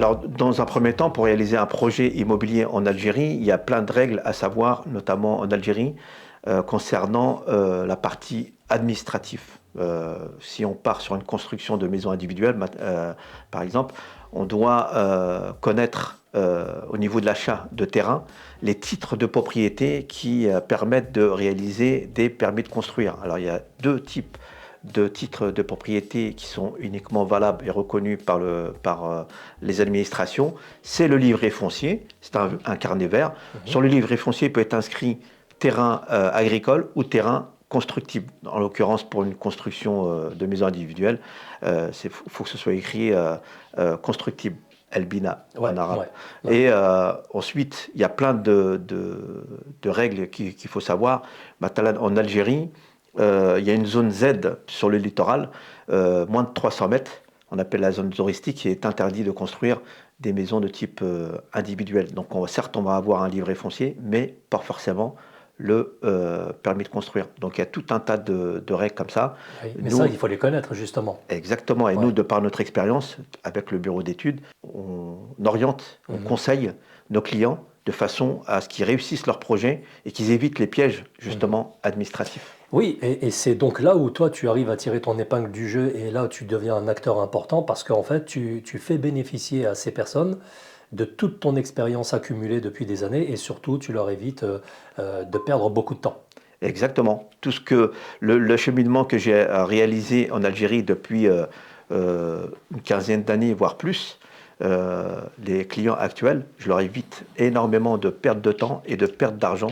Alors, dans un premier temps, pour réaliser un projet immobilier en Algérie, il y a plein de règles à savoir, notamment en Algérie, concernant la partie administrative. Si on part sur une construction de maisons individuelles, par exemple, on doit connaître au niveau de l'achat de terrain les titres de propriété qui permettent de réaliser des permis de construire. Alors, il y a deux types de titres de propriété qui sont uniquement valables et reconnus par les administrations. C'est le livret foncier, c'est un carnet vert. Sur le livret foncier, il peut être inscrit terrain agricole ou terrain constructible. En l'occurrence, pour une construction de maison individuelle, il faut que ce soit écrit constructible, El-Bina en arabe. Ouais. Et ensuite, il y a plein de règles qu'il faut savoir. En Algérie, il y a une zone Z sur le littoral, moins de 300 mètres, on appelle la zone touristique, qui est interdit de construire des maisons de type individuel. Donc certes, on va avoir un livret foncier, mais pas forcément le permis de construire. Donc il y a tout un tas de règles comme ça. Oui, mais nous, ça, il faut les connaître justement. Exactement. Et nous, de par notre expérience, avec le bureau d'études, on oriente, on conseille nos clients de façon à ce qu'ils réussissent leur projet et qu'ils évitent les pièges justement administratifs. Oui, et c'est donc là où toi, tu arrives à tirer ton épingle du jeu et là, tu deviens un acteur important parce qu'en fait, tu fais bénéficier à ces personnes de toute ton expérience accumulée depuis des années et surtout, tu leur évites de perdre beaucoup de temps. Exactement. Tout ce que le cheminement que j'ai réalisé en Algérie depuis une quinzaine d'années, voire plus, les clients actuels, je leur évite énormément de perte de temps et de perte d'argent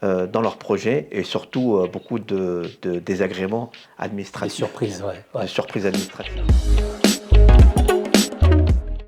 dans leurs projets et surtout beaucoup de désagréments administratifs. Des surprises, ouais. Des surprises administratives.